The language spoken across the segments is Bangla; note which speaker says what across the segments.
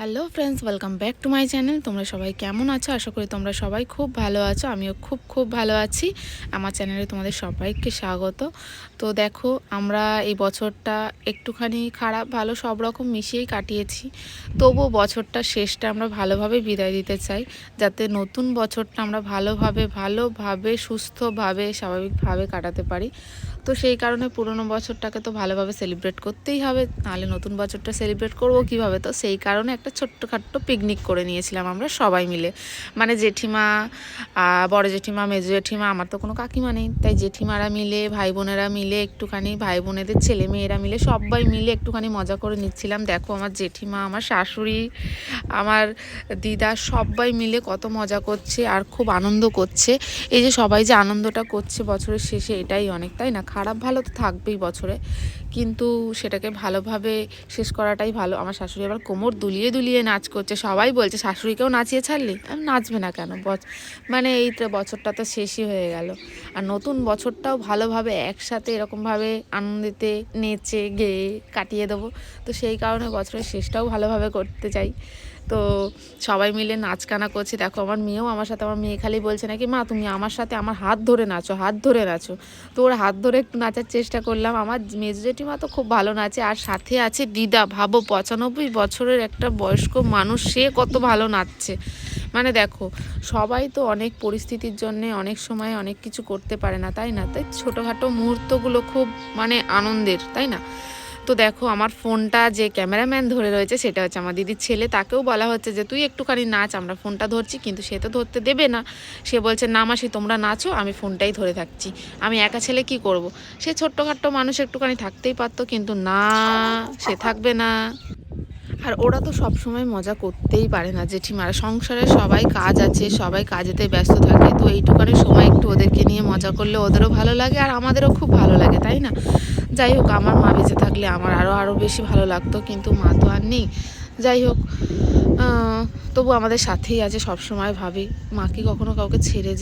Speaker 1: Hello friends, welcome back to my channel. তোমরা সবাই কেমন আছো? আশা করি তোমরা সবাই খুব ভালো আছো। আমিও খুব ভালো আছি। আমার চ্যানেলে তোমাদের সবাইকে স্বাগত। তো দেখো, আমরা এই বছরটা একটুখানি খারাপ ভালো সব রকম মিশিয়েই কাটিয়েছি। তবুও বছরটা শেষটা আমরা ভালোভাবে বিদায় দিতে চাই, যাতে নতুন বছরটা আমরা ভালোভাবে সুস্থভাবে স্বাভাবিকভাবে কাটাতে পারি। তো সেই কারণে পুরনো বছরটাকে তো ভালোভাবে সেলিব্রেট করতেই হবে, নাহলে নতুন বছরটা সেলিব্রেট করব কিভাবে? তো সেই কারণে একটা ছোট্টখাট্টো পিকনিক করে নিয়েছিলাম আমরা সবাই মিলে। মানে জেঠিমা, বড় জেঠিমা, মেজো জেঠিমা, আমার তো কোনো কাকিমা নেই, তাই জেঠিমারা মিলে, ভাই বোনেরা মিলে, একটুখানি ভাই বোনেদের ছেলে মেয়েরা মিলে সবাই মিলে একটুখানি মজা করে নিচ্ছিলাম। দেখো, আমার জেঠিমা, আমার শাশুড়ি, আমার দিদা সবাই মিলে কত মজা করছে আর খুব আনন্দ করছে। এই যে সবাই যে আনন্দটা করছে বছরের শেষে, এটাই অনেক, তাই না? খারাপ ভালো তো থাকবেই বছরে, কিন্তু সেটাকে ভালোভাবে শেষ করাটাই ভালো। আমার শাশুড়ি আবার কোমর দুলিয়ে নাচ করছে, সবাই বলছে শাশুড়িকেও নাচিয়ে ছাড়লি। নাচবে না কেন? মানে এই তো বছরটা তো শেষই হয়ে গেল, আর নতুন বছরটাও ভালোভাবে একসাথে এরকমভাবে আনন্দেতে নেচে গেয়ে কাটিয়ে দেবো। তো সেই কারণে বছরের শেষটাও ভালোভাবে করতে চাই। তো সবাই মিলে নাচ কানা করছে। দেখো, আমার মেয়েও আমার সাথে, আমার মেয়ে খালি বলছে নাকি, মা তুমি আমার সাথে আমার হাত ধরে নাচো। তো ওর হাত ধরে একটু নাচার চেষ্টা করলাম। আমার মেজো জেঠিমা তো খুব ভালো নাচে, আর সাথে আছে দিদা। ভাবো, 95 বছরের একটা বয়স্ক মানুষ, সে কত ভালো নাচছে। মানে দেখো, সবাই তো অনেক পরিস্থিতির জন্যে অনেক সময় অনেক কিছু করতে পারে না, তাই না? তাই ছোটোখাটো মুহূর্তগুলো খুব মানে আনন্দের, তাই না? তো দেখো, আমার ফোনটা যে ক্যামেরাম্যান ধরে রয়েছে সেটা হচ্ছে আমার দিদির ছেলে। তাকেও বলা হচ্ছে যে তুই একটুখানি নাচ, আমরা ফোনটা ধরছি, কিন্তু সে তো ধরতে দেবে না। সে বলছে না মাসি, তোমরা নাচো, আমি ফোনটাই ধরে থাকছি। আমি একা ছেলে কি করব? সে ছোট্টখাট্টো মানুষ, একটুখানি থাকতেই পারতো, কিন্তু না, সে থাকবে না। আর ওরা তো সব সময় মজা করতেই পারে না জেঠিমারা, সংসারে সবাই কাজ আছে, সবাই কাজেতে ব্যস্ত থাকে। তো এইটুখানি সময় একটু ওদেরকে নিয়ে মজা করলে ওদেরও ভালো লাগে আর আমাদেরও খুব ভালো লাগে, তাই না? যাই হোক, আমার মা বেঁচে থাকলে আমার আরও বেশি ভালো লাগতো, কিন্তু মা তো আর নেই। যাই হোক, তবু আমাদের সাথেই আছে সব সময়। ভাবি, মা কি কখনো কাউকে ছেড়ে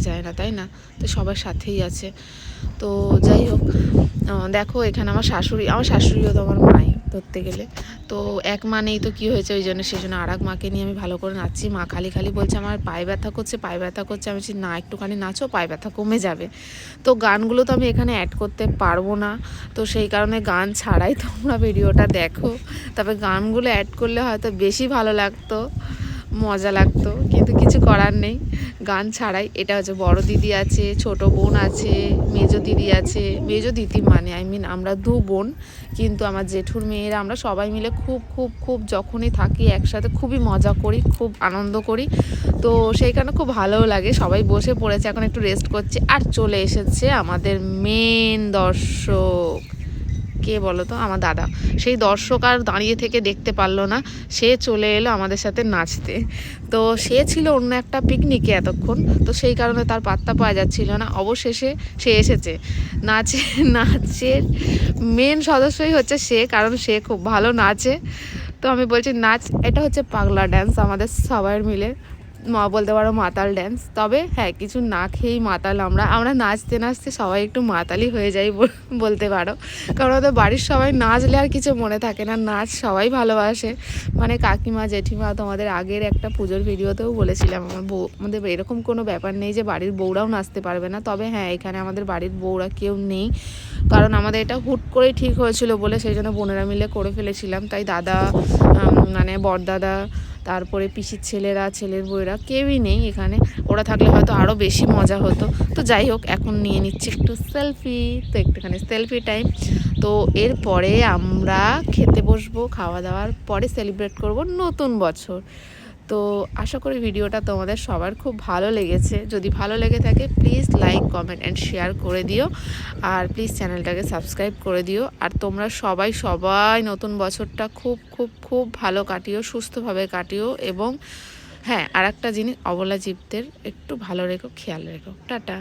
Speaker 1: যায় না, তাই না? তো সবার সাথেই আছে। তো যাই হোক, দেখো এখানে আমার শাশুড়িও তো আমার মাই ধরতে গেলে। তো এক মা নেই তো কী হয়েছে, ওই জন্য সেজন্য আর এক মাকে নিয়ে আমি ভালো করে নাচছি। মা খালি বলছে আমার পায়ে ব্যথা করছে। আমি বলছি না, একটুখানি নাচো, পায়ে ব্যথা কমে যাবে। তো গানগুলো তো আমি এখানে অ্যাড করতে পারবো না, তো সেই কারণে গান ছাড়াই তোমরা ভিডিওটা দেখো। তবে গানগুলো অ্যাড করলে হয়তো বেশি ভালো লাগতো, মজা লাগতো, কিন্তু কিছু করার নেই, গান ছাড়াই। এটা হচ্ছে বড় দিদি আছে, ছোট বোন আছে, মেজো দিদি আছে, মেজো দিদি মানে আমরা দু বোন, কিন্তু আমার জেঠুর মেয়েরা, আমরা সবাই মিলে খুব যখনই থাকি একসাথে খুবই মজা করি, খুব আনন্দ করি। তো সেই কারণে খুব ভালোও লাগে। সবাই বসে পড়েছে, এখন একটু রেস্ট করছে। আর চলে এসেছে আমাদের মেন দর্শক, কে বলো তো? আমার দাদা। সেই দর্শক আর দাঁড়িয়ে থেকে দেখতে পারলো না, সে চলে এলো আমাদের সাথে নাচতে। তো সে ছিল অন্য একটা পিকনিকে এতক্ষণ, তো সেই কারণে তার পাত্তা পাওয়া যাচ্ছিল না। অবশেষে সে এসেছে। নাচের মেন সদস্যই হচ্ছে সে, কারণ সে খুব ভালো নাচে। তো আমি বলছি নাচ, এটা হচ্ছে পাগলা ড্যান্স আমাদের সবার মিলে, বলতে পারো মাতাল ড্যান্স। তবে হ্যাঁ, কিছু না খেয়েই মাতাল আমরা নাচতে সবাই একটু মাতালই হয়ে যাই বলতে পারো। কারণ ওদের বাড়ির সবাই নাচলে আর কিছু মনে থাকে না, নাচ সবাই ভালোবাসে। মানে কাকিমা, জেঠিমা, তোমাদের আগের একটা পুজোর ভিডিওতেও বলেছিলাম, আমাদের এরকম কোনো ব্যাপার নেই যে বাড়ির বউরাও নাচতে পারবে না। তবে হ্যাঁ, এখানে আমাদের বাড়ির বউরা কেউ নেই, কারণ আমাদের এটা হুট করেই ঠিক হয়েছিল বলে সেই জন্য বোনেরা মিলে করে ফেলেছিলাম। তাই দাদা, মানে বড়দাদা, তারপরে পিসির ছেলেরা, ছেলের বউয়েরা কেউই নেই এখানে। ওরা থাকলে হয়তো আরও বেশি মজা হতো। তো যাই হোক, এখন নিয়ে নিচ্ছি একটু সেলফি, তো একটুখানি সেলফি টাইম। তো এরপরে আমরা খেতে বসবো, খাওয়া দাওয়ার পরে সেলিব্রেট করব নতুন বছর। তো আশা করি ভিডিওটা তোমাদের সবার খুব ভালো লেগেছে। যদি ভালো লেগে থাকে please like, comment and share করে দিও, আর প্লিজ চ্যানেলটাকে সাবস্ক্রাইব করে দিও। আর তোমরা সবাই নতুন বছরটা খুব ভালো কাটিও, সুস্থভাবে কাটিও। এবং হ্যাঁ, আর একটা জিনিস, অবলা জীবদের একটু ভালো রেখো, খেয়াল রেখো। টাটা।